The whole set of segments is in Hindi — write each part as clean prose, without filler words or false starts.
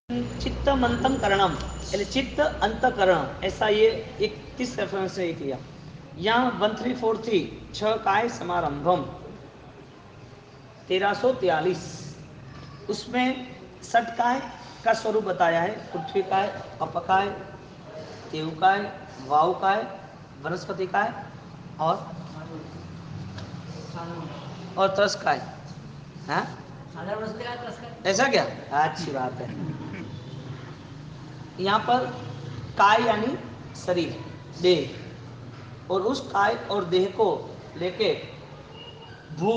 चित्तमंतम करणम यानी चित्त अंतकरण, ऐसा ये 31 रेफरेंस ने किया। यहाँ 1343 छह काय समारंभम 1343 उसमें सटकाय का स्वरूप बताया है। पृथ्वी काय, अपकाय, देवकाय, वायुकाय, वनस्पति काय और त्रस्काय। हाँ ऐसा क्या? अच्छी बात है। यहाँ पर काय यानी शरीर, देह, और उस काय और देह को लेके भू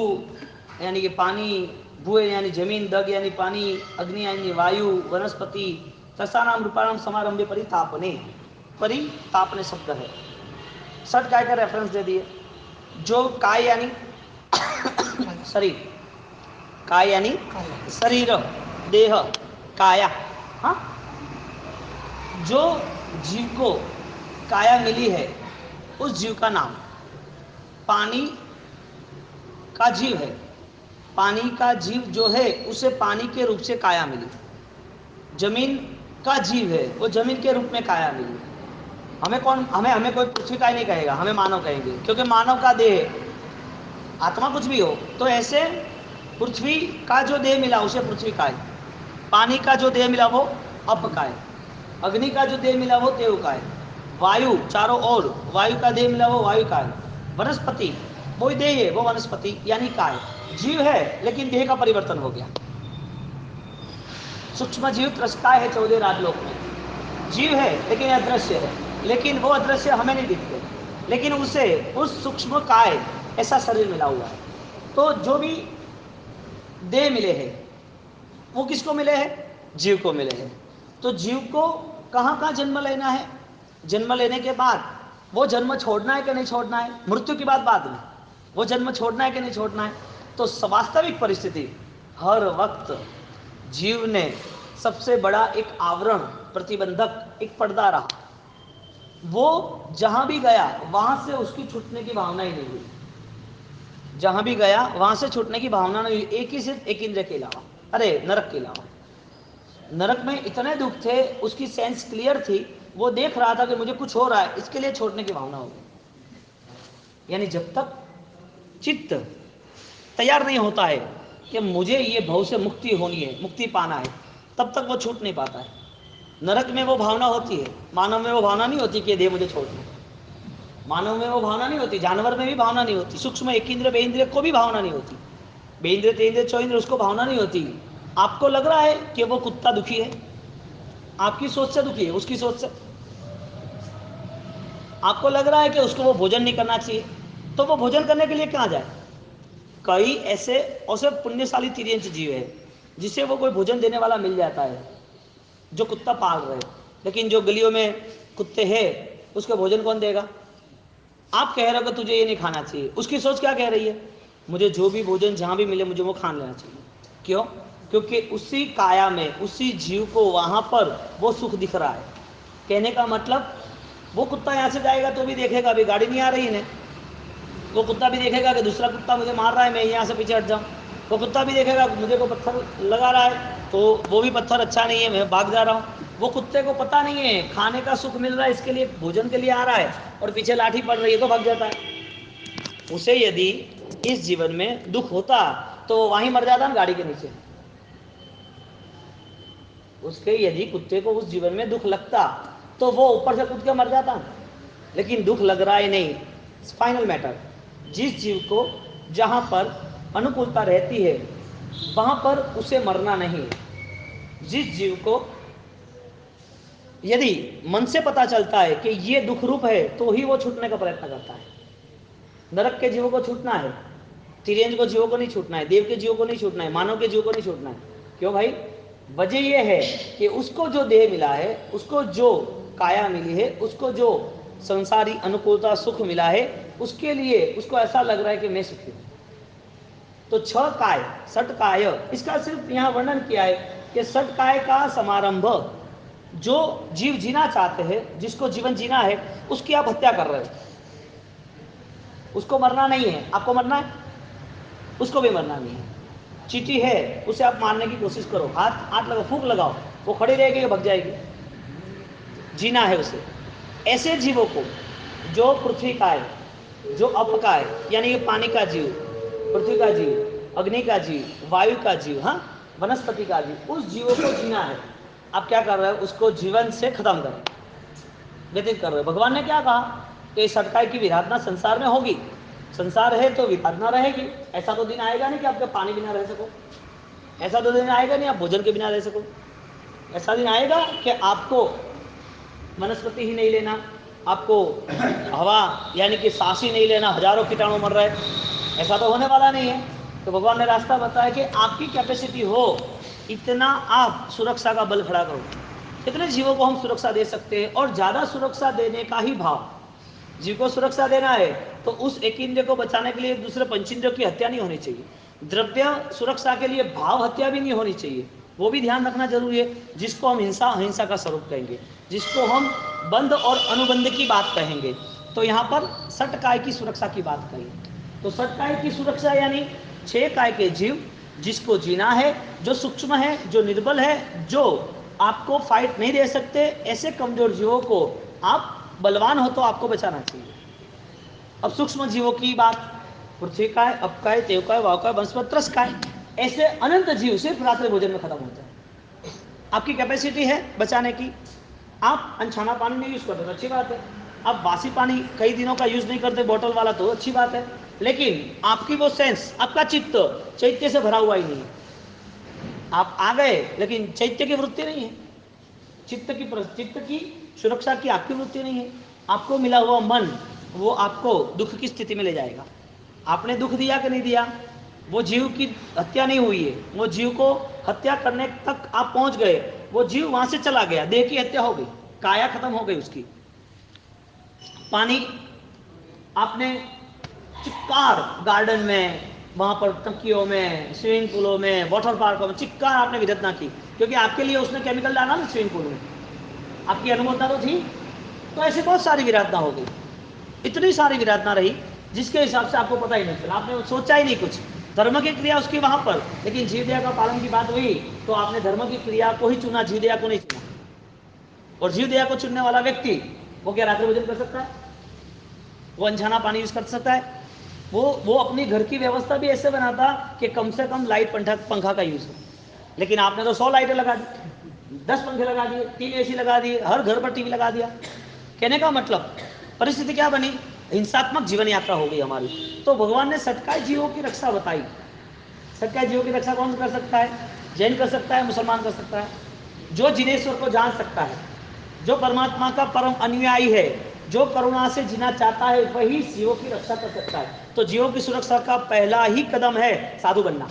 यानी कि पानी, भू यानी जमीन, दग यानी पानी, अग्नि यानी वायु, वनस्पति, तसानाम रूपाणाम समारंभे परितापने, परितापने शब्द है। सट काय का रेफरेंस दे दिए। जो काय यानी शरीर, काय यानी शरीर, देह, काया। हाँ, जो जीव को काया मिली है उस जीव का नाम पानी का जीव है। पानी का जीव जो है उसे पानी के रूप से काया मिली। जमीन का जीव है, वो जमीन के रूप में काया मिली। हमें कोई पृथ्वी काय नहीं कहेगा, हमें मानव कहेंगे, क्योंकि मानव का देह, आत्मा कुछ भी हो। तो ऐसे पृथ्वी का जो देह मिला उसे पृथ्वी काय, पानी का जो देह मिला वो अप काय, अग्नि का जो देह मिला वो देव काय, वायु चारों ओर वायु का देह मिला वो वायु काय, वनस्पति वही देह है वो वनस्पति यानी काय। जीव है लेकिन देह का परिवर्तन हो गया। सूक्ष्म जीव त्रस्ता है 14 राजलोक में। जीव है लेकिन अदृश्य है, लेकिन वो अदृश्य हमें नहीं दिखते, लेकिन उसे उस सूक्ष्म काय ऐसा शरीर मिला हुआ है। तो जो भी देह मिले हैं वो किसको मिले हैं? जीव को मिले हैं। तो जीव को कहाँ कहाँ जन्म लेना है? जन्म लेने के बाद वो जन्म छोड़ना है कि नहीं छोड़ना है, मृत्यु की बात बाद में, वो जन्म छोड़ना है कि नहीं छोड़ना है। तो वास्तविक परिस्थिति हर वक्त जीव ने सबसे बड़ा एक आवरण, प्रतिबंधक, एक पर्दा रहा। वो जहां भी गया वहां से उसकी छूटने की भावना ही नहीं हुई। जहां भी गया वहां से छूटने की भावना नहीं हुई, एक ही सिर्फ एक इंद्र के अलावा, अरे नरक के अलावा। नरक में इतने दुख थे, उसकी सेंस क्लियर थी, वो देख रहा था कि मुझे कुछ हो रहा है, इसके लिए छोड़ने की भावना होगी। यानी जब तक चित्त तैयार नहीं होता है कि मुझे ये भव से मुक्ति होनी है, मुक्ति पाना है, तब तक वो छूट नहीं पाता है। नरक में वो भावना होती है, मानव में वो भावना नहीं होती कि देह मुझे छोड़ना। मानव में वो भावना नहीं होती, जानवर में भी भावना नहीं होती, सूक्ष्म एक इंद्र बेइंद्रिय को भी भावना नहीं होती, बेइंद्रिय तेंद्रिय चौइंद्र उसको भावना नहीं होती। आपको लग रहा है कि वो कुत्ता दुखी है, आपकी सोच से दुखी है, उसकी सोच से। आपको लग रहा है कि उसको वो भोजन नहीं करना चाहिए, तो वो भोजन करने के लिए कहाँ जाए? कई ऐसे औसत पुण्यशाली तिर्यंच जीव है जिसे वो कोई भोजन देने वाला मिल जाता है, जो कुत्ता पाल रहे। लेकिन जो गलियों में कुत्ते हैं उसको भोजन कौन देगा? आप कह रहे हो कि तुझे ये नहीं खाना चाहिए, उसकी सोच क्या कह रही है? मुझे जो भी भोजन जहां भी मिले मुझे वो खा लेना चाहिए। क्यों? क्योंकि उसी काया में, उसी जीव को वहां पर वो सुख दिख रहा है। कहने का मतलब वो कुत्ता यहाँ से जाएगा तो भी देखेगा अभी गाड़ी नहीं आ रही है, वो कुत्ता भी देखेगा कि दूसरा कुत्ता मुझे मार रहा है, मैं यहाँ से पीछे हट जाऊँ। वो कुत्ता भी देखेगा मुझे को पत्थर लगा रहा है, तो वो भी पत्थर अच्छा नहीं है, मैं भाग जा रहा हूँ। वो कुत्ते को पता नहीं है खाने का सुख मिल रहा है, इसके लिए भोजन के लिए आ रहा है, और पीछे लाठी पड़ रही है तो भाग जाता है। उसे यदि इस जीवन में दुख होता तो वो वहीं मर जाता ना, गाड़ी के नीचे। उसके यदि कुत्ते को उस जीवन में दुख लगता तो वो ऊपर से कूद के मर जाता, लेकिन दुख लग रहा है नहीं। फाइनल मैटर, जिस जीव को जहां पर अनुकूलता रहती है वहां पर उसे मरना नहीं। जिस जीव को यदि मन से पता चलता है कि ये दुख रूप है तो ही वो छूटने का प्रयत्न करता है। नरक के जीवों को छूटना है, तिर्यंज को जीवों को नहीं छूटना है, देव के जीवों को नहीं छूटना है, मानव के जीवों को नहीं छूटना है। क्यों भाई? वजह यह है कि उसको जो देह मिला है, उसको जो काया मिली है, उसको जो संसारी अनुकूलता सुख मिला है, उसके लिए उसको ऐसा लग रहा है कि मैं सुखी हूं। तो छह काय, सट काय, इसका सिर्फ यहां वर्णन किया है कि सट काय का समारंभ, जो जीव जीना चाहते हैं, जिसको जीवन जीना है, उसकी आप हत्या कर रहे हो। उसको मरना नहीं है, आपको मरना है, उसको भी मरना नहीं है। चींटी है, उसे आप मारने की कोशिश करो, हाथ लगाओ, फूंक लगाओ, वो खड़ी रहेगी या भग जाएगी? जीना है उसे। ऐसे जीवों को जो पृथ्वी का है, जो अप का है, यानी कि पानी का जीव, पृथ्वी का जीव, अग्नि का जीव, वायु का जीव, हाँ, वनस्पति का जीव, उस जीवों को जीना है। आप क्या कर रहे हो? उसको जीवन से खत्म कर व्यतीत कर रहे हो। भगवान ने क्या कहा कि सटकाई की विराधना संसार में होगी। संसार है तो विराधना रहेगी। ऐसा तो दिन आएगा नहीं कि आपके पानी बिना रह सको, ऐसा तो दिन आएगा नहीं आप भोजन के बिना रह सको, ऐसा दिन आएगा कि आपको वनस्पति ही नहीं लेना, आपको हवा यानी कि सांस ही नहीं लेना, हजारों कीटाणु मर रहे, ऐसा तो होने वाला नहीं है। तो भगवान ने रास्ता बताया कि आपकी कैपेसिटी हो इतना आप सुरक्षा का बल खड़ा करो। कितने जीवों को हम सुरक्षा दे सकते हैं, और ज़्यादा सुरक्षा देने का ही भाव। जीव को सुरक्षा देना है तो उस एक इंद्रिय को बचाने के लिए दूसरे पंचेंद्रियों की हत्या नहीं होनी चाहिए। द्रव्य सुरक्षा के लिए भाव हत्या भी नहीं होनी चाहिए, वो भी ध्यान रखना जरूरी है। जिसको हम हिंसा अहिंसा का स्वरूप कहेंगे, जिसको हम बंध और अनुबंध की बात कहेंगे। तो यहाँ पर सट काय की सुरक्षा की बात कही। तो सट काय की सुरक्षा यानी 6 काय के जीव जिसको जीना है, जो सूक्ष्म है, जो निर्बल है, जो आपको फाइट नहीं दे सकते, ऐसे कमजोर जीवों को आप बलवान हो तो आपको बचाना चाहिए। अब सूक्ष्म जीवों की बात, पृथ्वी का है, अप का है, तेव का है, वाव का है, वनस्पति त्रस का है, ऐसे अनंत जीव सिर्फ रात्रि भोजन में खत्म होते हैं। आपकी कैपेसिटी है बचाने की, आप अनछाना पानी नहीं यूज करते तो अच्छी बात है, आप बासी पानी कई दिनों का यूज नहीं करते बोतल वाला तो अच्छी बात है, लेकिन आपकी वो सेंस, आपका चित्त चैत्य से भरा हुआ ही नहीं है। आप आ गए लेकिन चैत्य की वृत्ति नहीं है, चित्त की सुरक्षा की आपकी वृत्ति नहीं है। आपको मिला हुआ मन वो आपको दुख की स्थिति में ले जाएगा। आपने दुख दिया कि नहीं दिया, वो जीव की हत्या नहीं हुई है, वो जीव को हत्या करने तक आप पहुंच गए, वो जीव वहां से चला गया, देह की हत्या हो गई, काया खत्म हो गई उसकी। पानी आपने चिक्कार गार्डन में, वहां पर टंकियों में, स्विमिंग पूलों में, वाटर पार्कों में चिक्कार आपने विधतना की, क्योंकि आपके लिए उसने केमिकल डाला ना स्विमिंग पूल में, आपकी अनुमोदना तो थी। तो ऐसी बहुत सारी विराधना हो गई, इतनी सारी विराधना रही जिसके हिसाब से आपको पता ही नहीं चला, आपने सोचा ही नहीं कुछ। धर्म की क्रिया उसकी वहां पर, लेकिन जीवदया का पालन की बात हुई तो आपने धर्म की क्रिया को ही चुना, जीवदया को नहीं चुना। और जीवदया को चुनने वाला व्यक्ति वो क्या रात्रि भोजन कर सकता है? वो अनछाना पानी यूज कर सकता है? वो अपनी घर की व्यवस्था भी ऐसे बनाता कि कम से कम लाइट पंखा का यूज हो। लेकिन आपने तो 100 लाइटें लगा दी, 10 पंखे लगा दिए, 3 एसी लगा दिए, हर घर पर टीवी लगा दिया। कहने का मतलब परिस्थिति क्या बनी? हिंसात्मक जीवन यात्रा हो गई हमारी। तो भगवान ने सटकाई जीवों की रक्षा बताई। सटकाई जीवों की रक्षा कौन कर सकता है? जैन कर सकता है, मुसलमान कर सकता है। जो जिनेश्वर को जान सकता है, जो परमात्मा का परम अनुयायी है, जो करुणा से जीना चाहता है, वही जीवों की रक्षा कर सकता है। तो जीवों की सुरक्षा का पहला ही कदम है साधु बनना,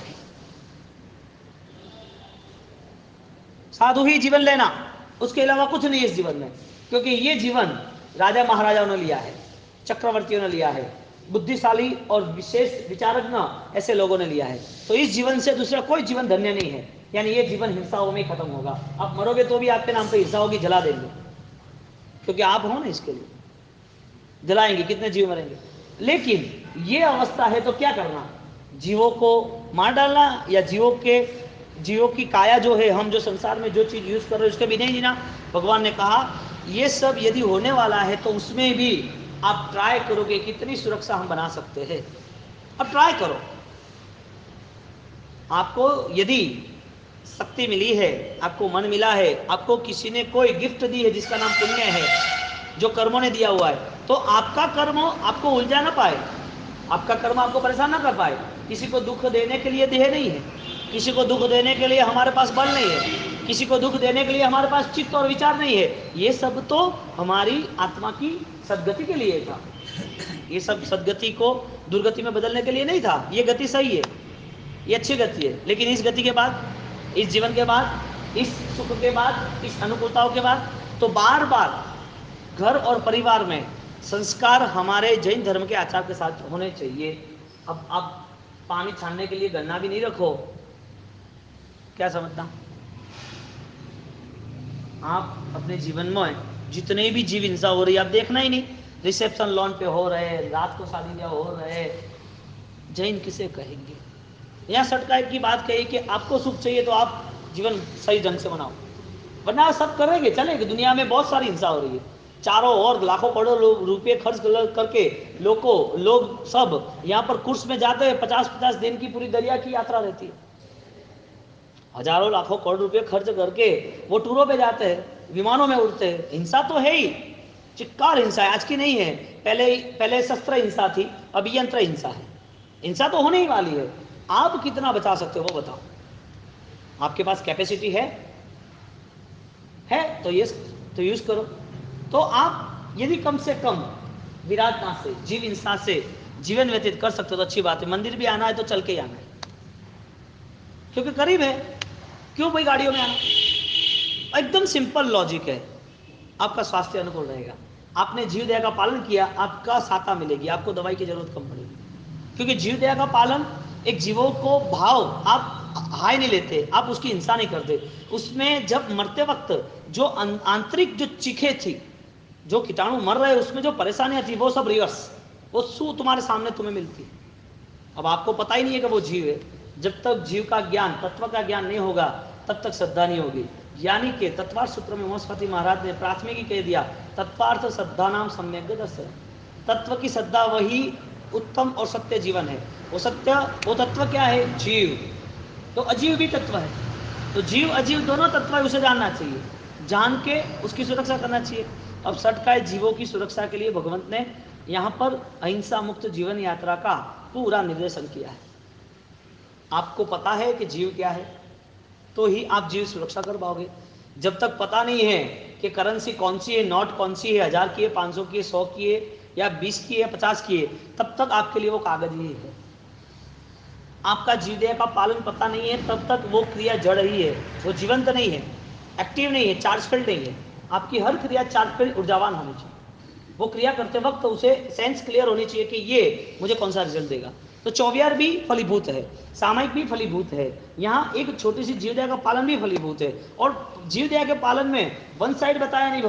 साधु ही जीवन लेना, उसके अलावा कुछ नहीं इस जीवन में। क्योंकि ये जीवन राजा महाराजाओं ने लिया है, चक्रवर्तियों ने लिया है, बुद्धिशाली और विशेष विचारज्ञ ऐसे लोगों ने लिया है। तो इस जीवन से दूसरा कोई जीवन धन्य नहीं है। यानी ये जीवन हिंसाओं में खत्म होगा। आप मरोगे तो भी आपके नाम पे हिंसा होगी, जला देंगे, क्योंकि आप हो ना इसके लिए, जलाएंगे, कितने जीव मरेंगे। लेकिन ये अवस्था है तो क्या करना? जीवों को मार डालना, या जीवों की काया जो है, हम जो संसार में जो चीज यूज कर रहे हैं उसके भी नहीं जीना। भगवान ने कहा ये सब यदि होने वाला है तो उसमें भी आप ट्राई करोगे कितनी सुरक्षा हम बना सकते हैं। अब ट्राई करो, आपको यदि शक्ति मिली है, आपको मन मिला है, आपको किसी ने कोई गिफ्ट दी है जिसका नाम पुण्य है, जो कर्मों ने दिया हुआ है, तो आपका कर्म आपको उलझा ना पाए, आपका कर्म आपको परेशान ना कर पाए। किसी को दुख देने के लिए देह नहीं है, किसी को दुख देने के लिए हमारे पास बल नहीं है, किसी को दुख देने के लिए हमारे पास चित्त और विचार नहीं है। ये सब तो हमारी आत्मा की सद्गति के लिए था, ये सब सद्गति को दुर्गति में बदलने के लिए नहीं था। ये गति सही है, ये अच्छी गति है, लेकिन इस गति के बाद, इस जीवन के बाद, इस सुख के बाद, इस अनुकूलताओं के बाद तो बार बार घर और परिवार में संस्कार हमारे जैन धर्म के आचार के साथ होने चाहिए। अब आप पानी छानने के लिए गन्ना भी नहीं रखो, क्या समझना? आप अपने जीवन में जितने भी जीव हिंसा हो रही है आप देखना ही नहीं, रिसेप्शन लॉन पे हो रहे, रात को शादी ब्याह हो रहे, जैन किसे कहेंगे? यहाँ सटकाई की बात कही कि आपको सुख चाहिए तो आप जीवन सही ढंग से बनाओ, वरना सब करेंगे, चलेंगे। दुनिया में बहुत सारी हिंसा हो रही है, चारों ओर लाखों करोड़ों रुपए खर्च करके लोग सब यहाँ पर कुर्स में जाते हैं। 50-50 दिन की पूरी दरिया की यात्रा रहती है, हजारों लाखों करोड़ रुपए खर्च करके वो टूरों पे जाते हैं, विमानों में उड़ते हैं। हिंसा तो है ही, चिक्कार हिंसा है, आज की नहीं है। पहले शस्त्र हिंसा थी, अब यंत्र हिंसा है। हिंसा तो होने ही वाली है। आप कितना बचा सकते हो वो बताओ। आपके पास कैपेसिटी है तो ये तो यूज करो। तो आप यदि कम से कम विराटनाथ से, जीव इंसान से जीवन व्यतीत कर सकते हो तो अच्छी बात है। मंदिर भी आना है तो चल के ही आना है, क्योंकि करीब है। क्यों भाई गाड़ियों में आना? एकदम सिंपल लॉजिक है। आपका स्वास्थ्य अनुकूल रहेगा, आपने जीव दया का पालन किया, आपका सहायता मिलेगी, आपको दवाई की जरूरत कम पड़ेगी। क्योंकि जीव दया का पालन, एक जीवों को भाव आप हाय नहीं लेते, आप उसकी हिंसा नहीं करते। उसमें जब मरते वक्त जो आंतरिक जो चीखें थी, जो कीटाणु मर रहे उसमें जो परेशानियां थी, वो सब रिवर्स, वो सू तुम्हारे सामने तुम्हें मिलती है। अब आपको पता ही नहीं है कि वो जीव है। जब तक जीव का ज्ञान, तत्व का ज्ञान नहीं होगा, तब तक श्रद्धा नहीं होगी। यानी कि तत्वार्थ सूत्र में महेश्वती महाराज ने प्राथमिक ही कह दिया, तत्वार्थ श्रद्धा नाम सम्यक दर्शन। तत्व की श्रद्धा वही उत्तम और सत्य जीवन है। वो सत्य, वो तत्व क्या है? जीव। तो अजीव भी तत्व है, तो जीव अजीव दोनों तत्व है, उसे जानना चाहिए, जान के उसकी सुरक्षा करना चाहिए। अब सटकाए जीवों की सुरक्षा के लिए भगवंत ने यहाँ पर अहिंसा मुक्त जीवन यात्रा का पूरा निर्देशन किया है। आपको पता है कि जीव क्या है, तो ही आप जीव सुरक्षा कर पाओगे। जब तक पता नहीं है कि करेंसी कौन सी है, नोट कौन सी है, 1000 की है, 500 की है, 100 की है, या 20 की है, 50 की है, तब तक आपके लिए वो कागज ही है। आपका जीवदया का पालन पता नहीं है, तब तक वो क्रिया जड़ ही है, वो जीवंत नहीं है, एक्टिव नहीं है, चार्ज फील्ड नहीं है। आपकी हर क्रिया चार्ज फील्ड ऊर्जावान होनी चाहिए। वो क्रिया करते वक्त उसे सेंस क्लियर होनी चाहिए कि ये मुझे कौन सा रिजल्ट देगा। तो 24 भी फलीभूत है, सामयिक भी फलीभूत है, यहाँ एक छोटी सी जीवदया का पालन भी फलीभूत है। और जीवदया के पालन में वन साइड बताया नहीं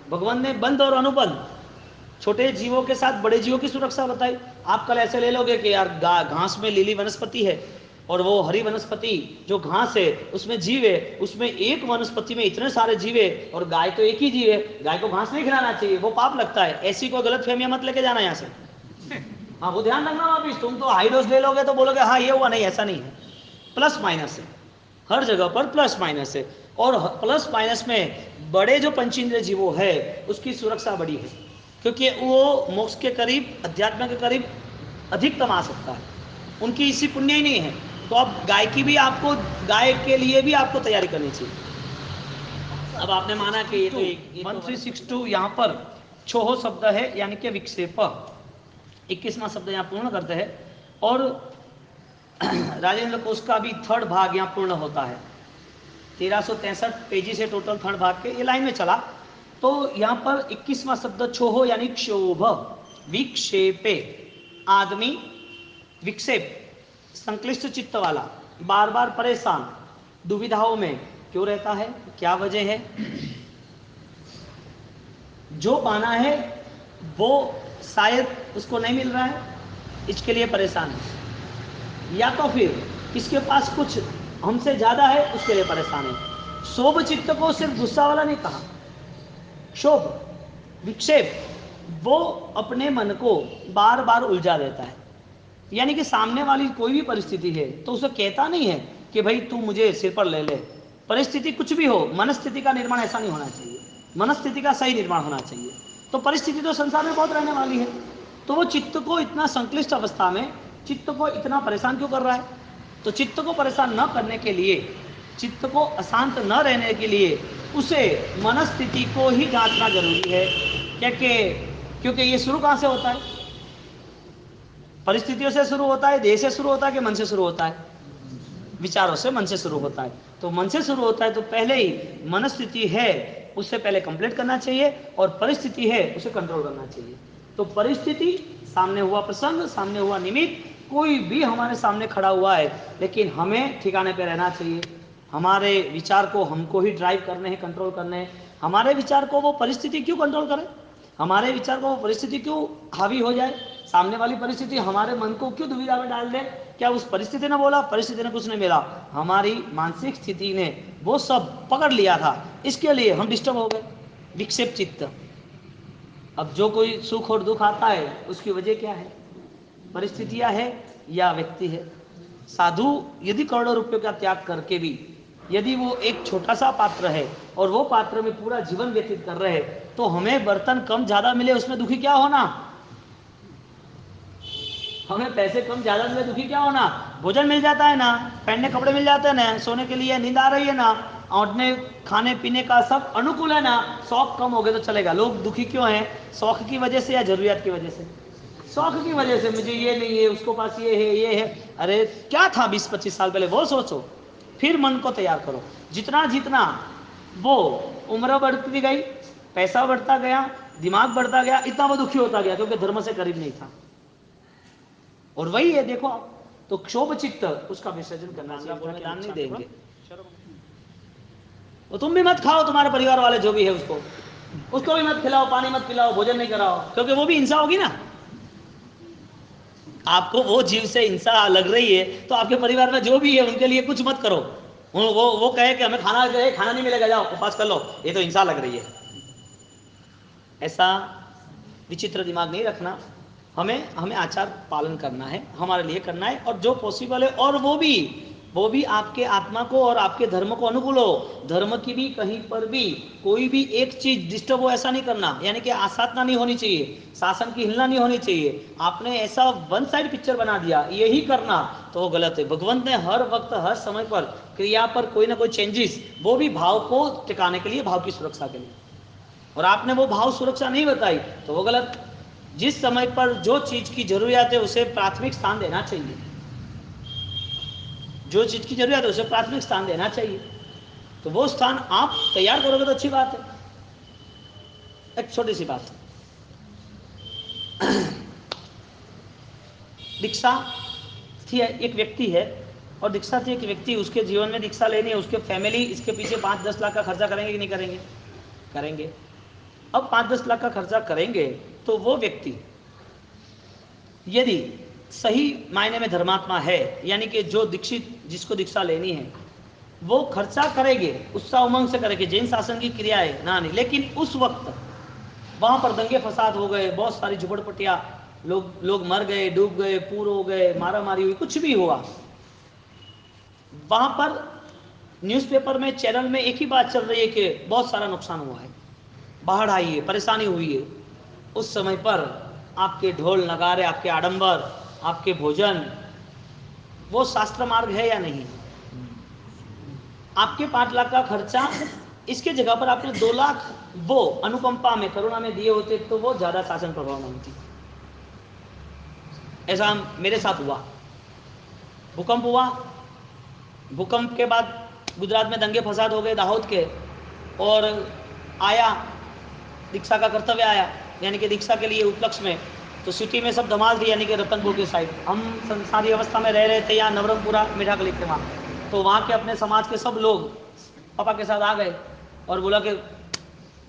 भगवान ने बंध और अनुबंध, छोटे जीवों के साथ बड़े जीवों की सुरक्षा बताई। आप कल ऐसे ले लोगे कि यार घास में लीली वनस्पति है और वो हरी वनस्पति जो घास है उसमें जीव है, उसमें एक वनस्पति में इतने सारे जीव है, और गाय तो एक ही जीव है, गाय को घास नहीं खिलाना चाहिए, वो पाप लगता है। ऐसी कोई गलत फहमियां मत लेके जाना यहाँ से। हाँ, वो ध्यान रखना वापिस, तुम तो हाई डोज ले लोगे तो बोलोगे हाँ ये हुआ, नहीं, ऐसा नहीं है। प्लस माइनस है, हर जगह पर प्लस माइनस है। और प्लस माइनस में बड़े जो पंचेंद्रिय जीवो है उसकी सुरक्षा बड़ी है, क्योंकि वो मोक्ष के करीब, अध्यात्म के करीब अधिकतम आ सकता है, उनकी इसी पुण्य ही नहीं है। तो अब गाय की भी आपको, गाय के लिए भी आपको तैयारी करनी चाहिए। अब आपने माना कि ये तो 1362 यहाँ पर छोहो शब्द है, यानी कि विक्षेप, 21वां शब्द यहाँ पूर्ण करते हैं। और राजेंद्र कोश का भी थर्ड भाग यहाँ पूर्ण होता है। 1363 पेजी से टोटल थर्ड भाग के ये लाइन में चला। तो यहाँ पर 21वां शब्द छोहो यानी क्षोभ, विक्षेपे, आदमी विक्षेप, संक्लिष्ट चित्त वाला, बार बार परेशान, दुविधाओं में क्यों रहता है, क्या वजह है? जो पाना है वो शायद उसको नहीं मिल रहा है, इसके लिए परेशान है, या तो फिर किसके पास कुछ हमसे ज्यादा है उसके लिए परेशान है। शोभ चित्त को सिर्फ गुस्सा वाला नहीं कहा, शोभ विक्षेप, वो अपने मन को बार बार उलझा देता है। यानी कि सामने वाली कोई भी परिस्थिति है तो उसे कहता नहीं है कि भाई तू मुझे सिर पर ले ले। परिस्थिति कुछ भी हो, मनस्थिति का निर्माण ऐसा नहीं होना चाहिए, मनस्थिति का सही निर्माण होना चाहिए। तो परिस्थिति तो संसार में बहुत रहने वाली है, तो वो चित्त को इतना संक्लिष्ट अवस्था में चित्त को इतना परेशान क्यों कर रहा है? तो चित्त को परेशान न करने के लिए, चित्त को अशांत न रहने के लिए उसे मनस्थिति को ही जांचना जरूरी है। क्योंकि ये शुरू कहाँ से होता है? परिस्थितियों से शुरू होता है, देह से शुरू होता है कि मन से शुरू होता है? विचारों से, मन से शुरू होता है। तो मन से शुरू होता है तो पहले ही मनस्थिति है उससे पहले कंप्लीट करना चाहिए, और परिस्थिति है उसे कंट्रोल करना चाहिए। तो परिस्थिति, सामने हुआ प्रसंग, सामने हुआ निमित्त, कोई भी हमारे सामने खड़ा हुआ है, लेकिन हमें ठिकाने पे रहना चाहिए। हमारे विचार को हमको ही ड्राइव करने हैं, कंट्रोल करने हैं। हमारे विचार को वो परिस्थिति क्यों कंट्रोल करे? हमारे विचार को वो परिस्थिति क्यों हावी हो जाए? सामने वाली परिस्थिति हमारे मन को क्यों दुविधा में डाल दे क्या उस परिस्थिति ने बोला? परिस्थिति ने कुछ नहीं मिला, हमारी मानसिक स्थिति ने वो सब पकड़ लिया था, इसके लिए हम डिस्टर्ब हो गए, विक्षेप चित्त। अब जो कोई सुख और दुख आता है उसकी वजह क्या है? परिस्थितियां है या व्यक्ति है? साधु यदि करोड़ों रुपयों का त्याग करके भी यदि वो एक छोटा सा पात्र है और वो पात्र में पूरा जीवन व्यतीत कर रहे हैं, तो हमें बर्तन कम ज्यादा मिले उसमें दुखी क्या होना? हमें पैसे कम ज्यादा मिले दुखी क्या होना? भोजन मिल जाता है ना, पहनने कपड़े मिल जाते हैं ना, सोने के लिए नींद आ रही है ना, और खाने पीने का सब अनुकूल है ना, शौक कम हो गए तो चलेगा। लोग दुखी क्यों हैं? शौक की वजह से या जरूरियात की वजह से? शौक की वजह से, मुझे ये नहीं है, उसको पास ये है, ये है। अरे क्या था 20-25 साल पहले वो सोचो, फिर मन को तैयार करो। जितना जितना वो उम्र बढ़ती गई, पैसा बढ़ता गया, दिमाग बढ़ता गया, इतना वो दुखी होता गया, क्योंकि धर्म से करीब नहीं था। और वही है, देखो तो क्षोभ चित्त उसका विसर्जन करना चाहिए, दान नहीं देंगे। तो तुम भी मत खाओ, तुम्हारे परिवार वाले जो भी है उसको भी मत खिलाओ, पानी मत पिलाओ, भोजन नहीं कराओ, क्योंकि वो भी हिंसा होगी ना। आपको वो जीव से हिंसा लग रही है तो आपके परिवार में जो भी है उनके लिए कुछ मत करो। वो कहे कि हमें खाना नहीं मिलेगा, जाओ उपवास कर लो, ये तो हिंसा लग रही है। ऐसा विचित्र दिमाग नहीं रखना। हमें आचार पालन करना है, हमारे लिए करना है, और जो पॉसिबल है, और वो भी आपके आत्मा को और आपके धर्म को अनुकूल हो। धर्म की भी कहीं पर भी कोई भी एक चीज डिस्टर्ब हो ऐसा नहीं करना, यानी कि आसाधना नहीं होनी चाहिए, शासन की हिलना नहीं होनी चाहिए। आपने ऐसा वन साइड पिक्चर बना दिया यही करना, तो वो गलत है। भगवंत ने हर वक्त हर समय पर क्रिया पर कोई ना कोई चेंजेस, वो भी भाव को टिकाने के लिए, भाव की सुरक्षा के लिए, और आपने वो भाव सुरक्षा नहीं बताई तो वो गलत। जिस समय पर जो चीज की जरूरत है उसे प्राथमिक स्थान देना चाहिए, जो चीज की जरूरत है उसे प्राथमिक स्थान देना चाहिए, तो वो स्थान आप तैयार करोगे तो अच्छी बात है। एक छोटी सी बात, दीक्षा थी, एक व्यक्ति है और दीक्षा थी एक व्यक्ति, उसके जीवन में दीक्षा लेनी है, उसके फैमिली इसके पीछे 5-10 लाख का खर्चा करेंगे कि नहीं करेंगे? करेंगे। अब 5-10 लाख का खर्चा करेंगे तो वो व्यक्ति यदि सही मायने में धर्मात्मा है, यानी कि जो दीक्षित जिसको दीक्षा लेनी है वो खर्चा करेंगे, उत्साह उमंग से करेंगे, जैन शासन की क्रिया है ना नहीं, लेकिन उस वक्त वहां पर दंगे फसाद हो गए, बहुत सारी झुपड़पट्टियां, लोग मर गए, डूब गए, पूर हो गए, मारा मारी हुई, कुछ भी हुआ, वहां पर न्यूज़पेपर में चैनल में एक ही बात चल रही है कि बहुत सारा नुकसान हुआ है, बाढ़ आई है, परेशानी हुई है। उस समय पर आपके ढोल नगारे, आपके आडंबर, आपके भोजन, वो शास्त्र मार्ग है या नहीं? आपके 5 लाख का खर्चा, इसके जगह पर आपने 2 लाख वो अनुकंपा में, करुणा में दिए होते तो वो ज्यादा शासन प्रभाव में होती। ऐसा मेरे साथ हुआ, भूकंप हुआ, भूकंप के बाद गुजरात में दंगे फसाद हो गए दाहोद के, और आया दीक्षा का कर्तव्य आया, यानी कि दीक्षा के लिए उपलक्ष्य में, तो सिटी में सब धमाल थी, यानी कि रतनपुर की साइड, हम संसारी अवस्था में रह रहे थे यहाँ नवरंगपुरा मीठा गली के वहाँ, तो वहाँ के अपने समाज के सब लोग पापा के साथ आ गए और बोला कि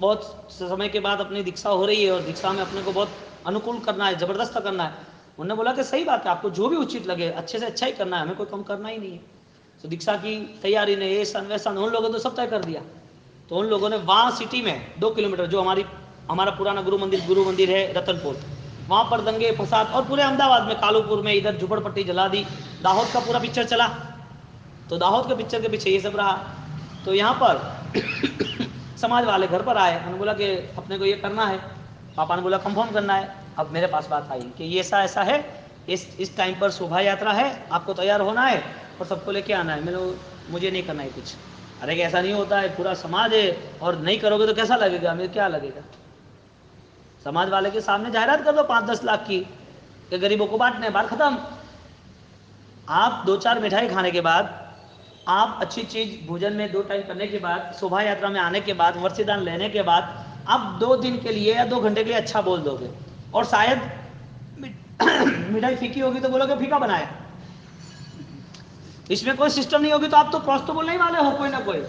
बहुत समय के बाद अपनी दीक्षा हो रही है और दीक्षा में अपने को बहुत अनुकूल करना है, जबरदस्त करना है। उन्होंने बोला कि सही बात है, आपको जो भी उचित लगे अच्छे से अच्छा ही करना है, हमें कोई कम करना ही नहीं है। तो दीक्षा की तैयारी ने ये सन वैसा उन लोगों ने तो सब तय कर दिया। तो उन लोगों ने वहाँ सिटी में 2 किलोमीटर, जो हमारा पुराना गुरु मंदिर है रतनपुर, वहाँ पर दंगे फसाद, और पूरे अहमदाबाद में कालूपुर में इधर झुपड़पट्टी जला दी, दाहोद का पूरा पिक्चर चला, तो दाहोद के पिक्चर के पीछे ये सब रहा। तो यहाँ पर समाज वाले घर पर आए, उन्होंने बोला कि अपने को ये करना है, पापा ने बोला कंफर्म करना है। अब मेरे पास बात आई कि ये ऐसा है, इस टाइम पर शोभा यात्रा है, आपको तैयार होना है और सबको लेके आना है। मुझे नहीं करना है कुछ। अरे ऐसा नहीं होता है, पूरा समाज है और नहीं करोगे तो कैसा लगेगा, मुझे क्या लगेगा? समाज वाले के सामने जाहिरात कर दो 5-10 लाख की कि गरीबों को बांटने, बात खत्म। आप 2-4 मिठाई खाने के बाद, आप अच्छी चीज भोजन में 2 टाइम करने के बाद, शोभा यात्रा में आने के बाद, वर्षीदान लेने के बाद, आप 2 दिन के लिए या 2 घंटे के लिए अच्छा बोल दोगे, और शायद मिठाई फीकी होगी तो बोलोगे फीका बनाया, इसमें कोई सिस्टम नहीं होगी तो आप तो क्रॉस तो बोलने ही वाले हो कोई ना कोई।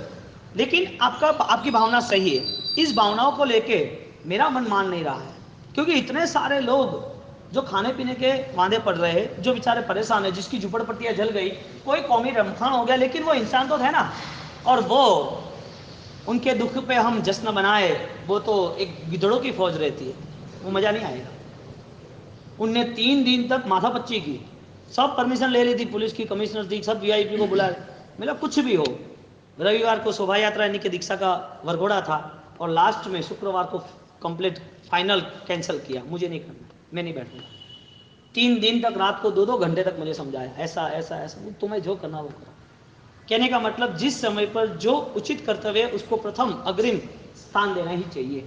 लेकिन आपकी भावना सही है, इस भावनाओं को लेके मेरा मन मान नहीं रहा है, क्योंकि इतने सारे लोग जो खाने पीने के वादे पड़ रहे हैं, जो बेचारे परेशान है, जिसकी झुपड़पट्टियाँ जल गई, कोई कौमी रमखान हो गया, लेकिन वो इंसान तो थे ना, और वो उनके दुख पे हम जश्न मनाए, वो तो एक गिदड़ों की फौज रहती है, वो मज़ा नहीं आएगा। उनने 3 दिन तक माथापच्ची की, सब परमिशन ले ली थी, पुलिस की, कमिश्नर थी, सब वीआईपी को बुलाए, मतलब कुछ भी हो। रविवार को शोभा यात्रा यानी कि दीक्षा का वरघोड़ा था, और लास्ट में शुक्रवार को कंप्लीट फाइनल कैंसिल किया, मुझे नहीं करना, मैं नहीं बैठूंगा। 3 दिन तक रात को 2-2 घंटे तक मुझे समझाया, ऐसा ऐसा ऐसा, तुम्हें जो करना वो करो। कहने का मतलब जिस समय पर जो उचित कर्तव्य है उसको प्रथम अग्रिम स्थान देना ही चाहिए।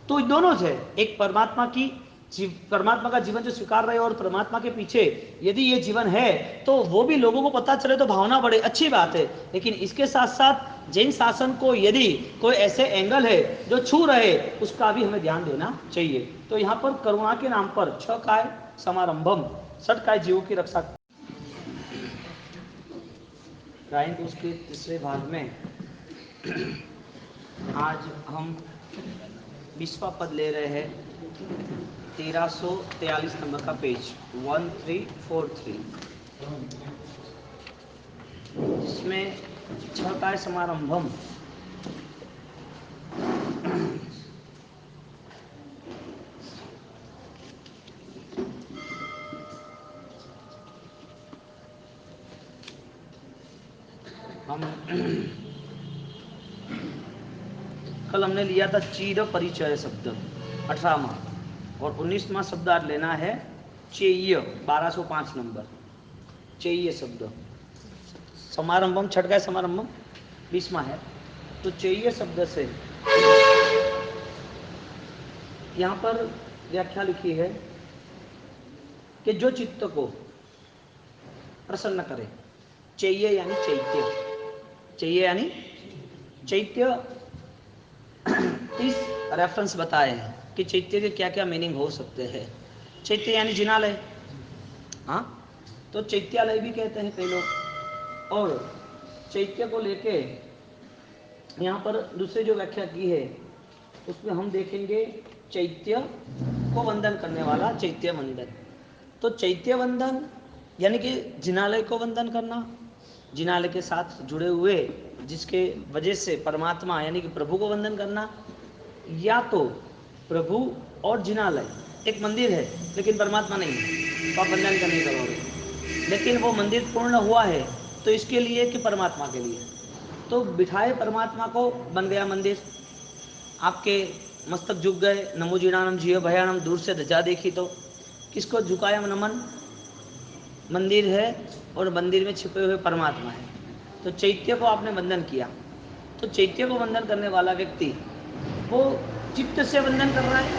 तो दोनों है, एक परमात्मा का जीवन जो स्वीकार रहे और परमात्मा के पीछे यदि ये जीवन है तो वो भी लोगों को पता चले तो भावना बढ़े, अच्छी बात है। लेकिन इसके साथ साथ जैन शासन को यदि कोई ऐसे एंगल है जो छू रहे, उसका भी हमें ध्यान देना चाहिए। तो यहाँ पर करुणा के नाम पर 6 काय समारंभम, 6 काय जीवों की रक्षा। गायन कोश के तीसरे भाग में आज हम 20वां पद ले रहे हैं, 1343 नंबर का पेज 1343, जिसमें 6 काय समारंभम। हम कल हमने लिया था चीर परिचय शब्द 18वां, और 19वां शब्द आज लेना है चेय, 1205 नंबर चेय शब्द। समारंभम 6 काय समारंभम 20वां है। तो चेय शब्द से यहाँ पर व्याख्या लिखी है कि जो चित्त को प्रसन्न करे, चैय यानी चैत्य, चैय यानी चैत्य। 30 रेफरेंस बताए हैं कि चैत्य के क्या क्या मीनिंग हो सकते हैं। चैत्य यानी जिनालय, हाँ, तो चैत्यालय भी कहते हैं कई लोग। और चैत्य को लेके यहाँ पर दूसरी जो व्याख्या की है उसमें हम देखेंगे चैत्य को वंदन करने वाला, चैत्य वंदन। तो चैत्य वंदन यानी कि जिनालय को वंदन करना, जिनालय के साथ जुड़े हुए जिसके वजह से परमात्मा यानी कि प्रभु को वंदन करना, या तो प्रभु और जिनालय एक मंदिर है लेकिन परमात्मा नहीं है तो आप वंदन करने करोगे, लेकिन वो मंदिर पूर्ण हुआ है तो इसके लिए कि परमात्मा के लिए, तो बिठाए परमात्मा को बन गया मंदिर। आपके मस्तक झुक गए, नमो जीणानम जियो भयानम, दूर से ध्वजा देखी तो किसको झुकाया नमन, मंदिर है और मंदिर में छिपे हुए परमात्मा है। तो चैत्य को आपने वंदन किया, तो चैत्य को वंदन करने वाला व्यक्ति वो चित्त से वंदन कर रहा है।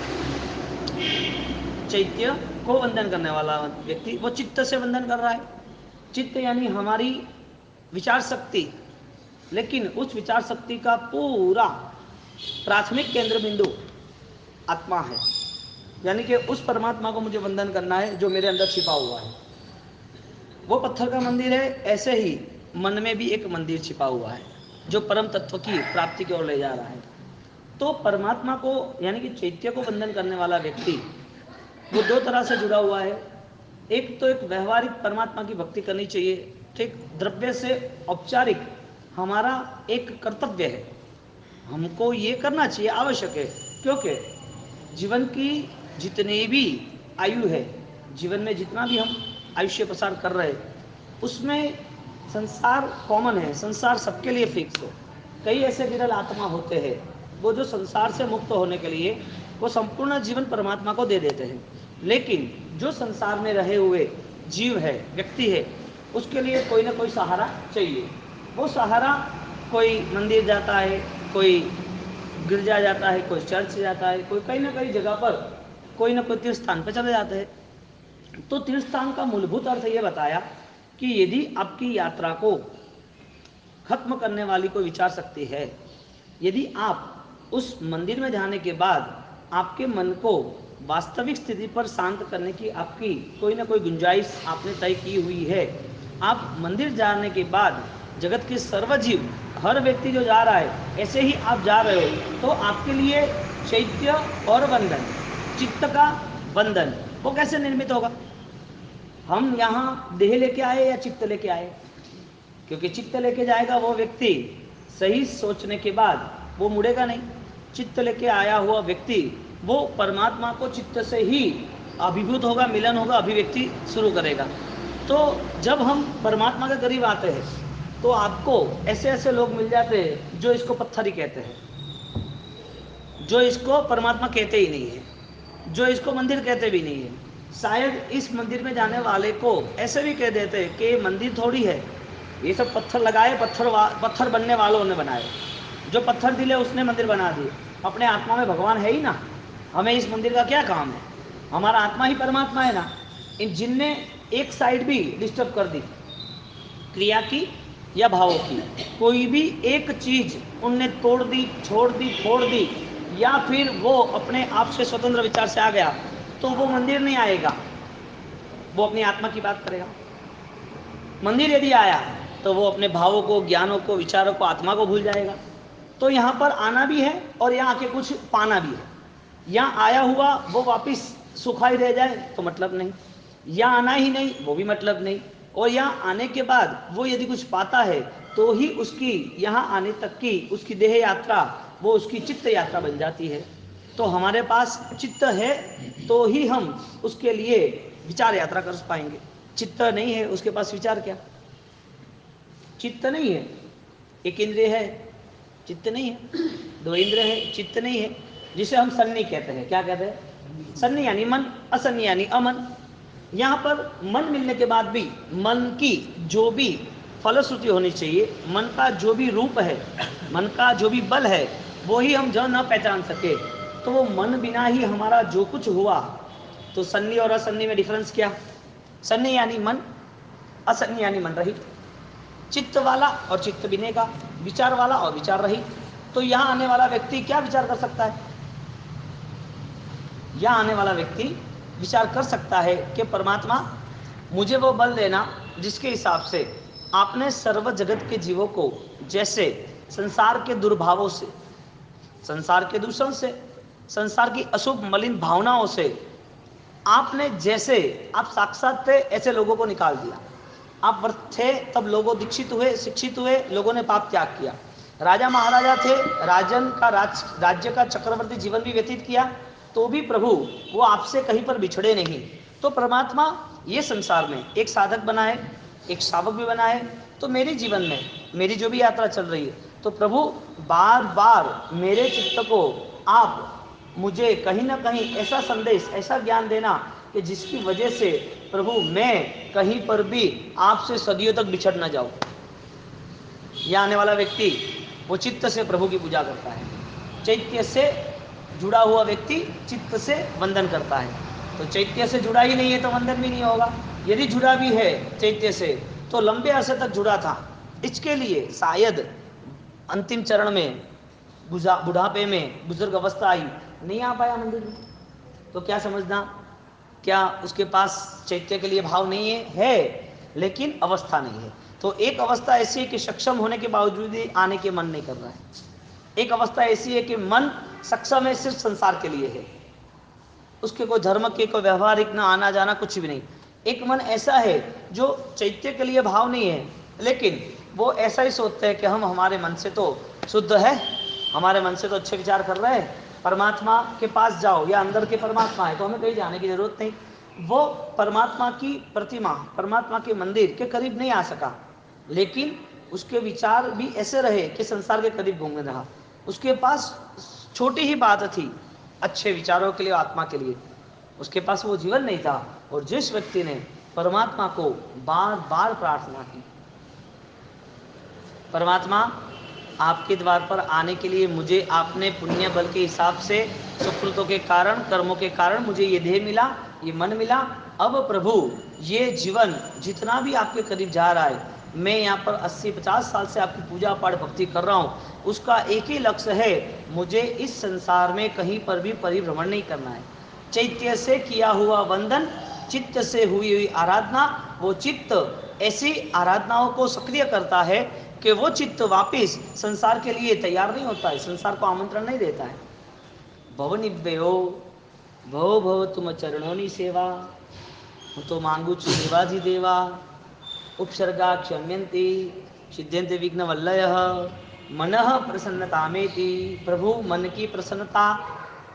चैत्य को वंदन करने वाला व्यक्ति वो चित्त से वंदन कर रहा है। चित्त यानी हमारी विचार शक्ति, लेकिन उस विचार शक्ति का पूरा प्राथमिक केंद्र बिंदु आत्मा है, यानी कि उस परमात्मा को मुझे वंदन करना है जो मेरे अंदर छिपा हुआ है। वो पत्थर का मंदिर है, ऐसे ही मन में भी एक मंदिर छिपा हुआ है जो परम तत्व की प्राप्ति की ओर ले जा रहा है। तो परमात्मा को यानी कि चैत्य को वंदन करने वाला व्यक्ति वो 2 तरह से जुड़ा हुआ है। एक तो एक व्यवहारिक परमात्मा की भक्ति करनी चाहिए, ठीक, द्रव्य से औपचारिक हमारा एक कर्तव्य है, हमको ये करना चाहिए, आवश्यक है, क्योंकि जीवन की जितनी भी आयु है, जीवन में जितना भी हम आयुष्य प्रसार कर रहे हैं उसमें संसार कॉमन है, संसार सबके लिए फिक्स है। कई ऐसे विरल आत्मा होते हैं वो जो संसार से मुक्त होने के लिए वो संपूर्ण जीवन परमात्मा को दे देते हैं, लेकिन जो संसार में रहे हुए जीव है, व्यक्ति है, उसके लिए कोई ना कोई सहारा चाहिए। वो सहारा कोई मंदिर जाता है, कोई गिरजा जाता है, कोई चर्च जाता है, कोई कहीं ना कहीं जगह पर कोई ना कोई तीर्थ स्थान पर चले जाते हैं। तो तीर्थ स्थान का मूलभूत अर्थ ये बताया कि यदि आपकी यात्रा को खत्म करने वाली कोई विचार शक्ति है, यदि आप उस मंदिर में जाने के बाद आपके मन को वास्तविक स्थिति पर शांत करने की आपकी कोई ना कोई गुंजाइश आपने तय की हुई है, आप मंदिर जाने के बाद जगत के सर्वजीव हर व्यक्ति जो जा रहा है ऐसे ही आप जा रहे हो, तो आपके लिए चैत्य और वंदन, चित्त का वंदन वो कैसे निर्मित होगा? हम यहाँ देह लेके आए या चित्त लेके आए? क्योंकि चित्त लेके जाएगा वो व्यक्ति, सही सोचने के बाद वो मुड़ेगा नहीं। चित्त लेके आया हुआ व्यक्ति वो परमात्मा को चित्त से ही अभिभूत होगा, मिलन होगा, अभिव्यक्ति शुरू करेगा। तो जब हम परमात्मा के करीब आते हैं तो आपको ऐसे ऐसे लोग मिल जाते हैं जो इसको पत्थर ही कहते हैं, जो इसको परमात्मा कहते ही नहीं है, जो इसको मंदिर कहते भी नहीं है। शायद इस मंदिर में जाने वाले को ऐसे भी कह देते हैं कि मंदिर थोड़ी है, ये सब पत्थर लगाए, पत्थर बनने वालों ने बनाए, जो पत्थर दिले उसने मंदिर बना दिए। अपने आत्मा में भगवान है ही ना, हमें इस मंदिर का क्या काम है? हमारा आत्मा ही परमात्मा है ना। इन जिनने एक साइड भी डिस्टर्ब कर दी, क्रिया की या भावों की, कोई भी एक चीज उनने तोड़ दी, छोड़ दी, फोड़ दी, या फिर वो अपने आप से स्वतंत्र विचार से आ गया, तो वो मंदिर नहीं आएगा, वो अपनी आत्मा की बात करेगा। मंदिर यदि आया तो वो अपने भावों को, ज्ञानों को, विचारों को, आत्मा को भूल जाएगा। तो यहाँ पर आना भी है और यहाँ आके कुछ पाना भी है। यहाँ आया हुआ वो वापिस सूखा ही रह जाए तो मतलब नहीं, यहाँ आना ही नहीं वो भी मतलब नहीं, और यहाँ आने के बाद वो यदि कुछ पाता है तो ही उसकी यहाँ आने तक की उसकी देह यात्रा वो उसकी चित्त यात्रा बन जाती है। तो हमारे पास चित्त है तो ही हम उसके लिए विचार यात्रा कर पाएंगे। चित्त नहीं है उसके पास विचार क्या? चित्त नहीं है, एक इंद्रिय है, चित्त नहीं है, दो इंद्रिय है, चित्त नहीं है, जिसे हम सन्नी कहते हैं। क्या कहते हैं? सन्नी यानी मन, असन्नी यानी अमन। यहाँ पर मन मिलने के बाद भी मन की जो भी फलश्रुति होनी चाहिए, मन का जो भी रूप है, मन का जो भी बल है, वो ही हम जो न पहचान सके, तो वो मन बिना ही हमारा जो कुछ हुआ। तो सन्नी और असन्नी में डिफरेंस क्या? सन्नी यानी मन, असन्नी यानी मन रहित, चित्त वाला और चित्त बिने का, विचार वाला और विचार रहित। तो यहाँ आने वाला व्यक्ति क्या विचार कर सकता है? यहाँ आने वाला व्यक्ति विचार कर सकता है कि परमात्मा मुझे वो बल देना जिसके हिसाब से आपने सर्व जगत के जीवों को, जैसे संसार के दुर्भावों से, संसार के दूषण से, संसार की अशुभ मलिन भावनाओं से, आपने जैसे आप साक्षात थे ऐसे लोगों को निकाल दिया। आप थे तब लोगों दीक्षित हुए, शिक्षित हुए, लोगों ने पाप त्याग किया। राजा महाराजा थे, राजन का राज्य का चक्रवर्ती जीवन भी व्यतीत किया, तो भी प्रभु वो आपसे कहीं पर बिछड़े नहीं। तो परमात्मा ये संसार में एक साधक बनाए, एक शावक भी बनाए। तो मेरे जीवन में मेरी जो भी यात्रा चल रही है, तो प्रभु बार बार मेरे चित्त को आप मुझे कहीं ना कहीं ऐसा संदेश, ऐसा ज्ञान देना कि जिसकी वजह से प्रभु मैं कहीं पर भी आपसे सदियों तक बिछड़ ना जाऊं। यह आने वाला व्यक्ति वो चित्त से प्रभु की पूजा करता है, चैत्य से जुड़ा हुआ व्यक्ति चित्त से वंदन करता है। तो चैत्य से जुड़ा ही नहीं है तो वंदन भी नहीं होगा। यदि जुड़ा भी है चैत्य से तो लंबे अरसे तक जुड़ा था, इसके लिए शायद अंतिम चरण में बुढ़ापे में बुजुर्ग अवस्था आई, नहीं आ पाया मंदिर में, तो क्या समझना, क्या उसके पास चैत्य के लिए भाव नहीं है लेकिन अवस्था नहीं है। तो एक अवस्था ऐसी है कि सक्षम होने के बावजूद ही आने के मन नहीं कर रहा है। एक अवस्था ऐसी है कि मन सक्षम है, सिर्फ संसार के लिए है, उसके कोई धर्म के, कोई व्यवहारिक ना आना जाना कुछ भी नहीं। एक मन ऐसा है जो चैत्य के लिए भाव नहीं है, लेकिन वो ऐसा ही सोचते हैं कि हम हमारे मन से तो शुद्ध है, हमारे मन से तो अच्छे विचार कर रहे हैं, परमात्मा के पास जाओ, या अंदर के परमात्मा है तो हमें कहीं जाने की जरूरत नहीं। वो परमात्मा की प्रतिमा, परमात्मा के मंदिर के करीब नहीं आ सका, लेकिन उसके विचार भी ऐसे रहे कि संसार के करीब घूमने रहा। उसके पास छोटी ही बात थी अच्छे विचारों के लिए, आत्मा के लिए, उसके पास वो जीवन नहीं था। और जिस व्यक्ति ने परमात्मा को बार बार प्रार्थना की, परमात्मा आपके द्वार पर आने के लिए मुझे आपने पुण्य बल के हिसाब से, सुकृतों के कारण, कर्मों के कारण मुझे ये देह मिला, ये मन मिला। अब प्रभु ये जीवन जितना भी आपके करीब जा रहा है, मैं यहाँ पर 80-50 साल से आपकी पूजा पाठ भक्ति कर रहा हूँ, उसका एक ही लक्ष्य है, मुझे इस संसार में कहीं पर भी परिभ्रमण नहीं करना है। चैत्य से किया हुआ वंदन, चित्त से हुई हुई आराधना, वो चित्त ऐसी आराधनाओं को सक्रिय करता है कि वो चित्त वापिस संसार के लिए तैयार नहीं होता है, संसार को आमंत्रण नहीं देता है। भवनिव्ययो भव भव तुम चरणोनी सेवा, હું તો માંગુ છું દેવાજી દેવા, ઉપસર્ગા ક્ષમ્યંતિ सिद्ध्यंते विघ्न वल्लय, मन प्रसन्नतामेति। प्रभु मन की प्रसन्नता,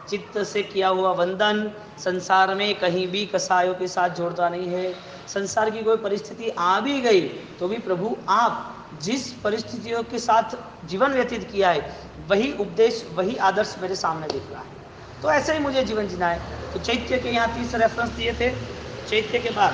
चित्त से किया हुआ वंदन संसार में कहीं भी कसायों के साथ जोड़ता नहीं है। संसार की कोई परिस्थिति आ भी गई तो भी प्रभु आप जिस परिस्थितियों के साथ जीवन व्यतीत किया है वही उपदेश वही आदर्श मेरे सामने दिख रहा है, तो ऐसे ही मुझे जीवन जीना है। तो चैत्य के यहाँ 30 रेफरेंस दिए थे। चैत्य के बाद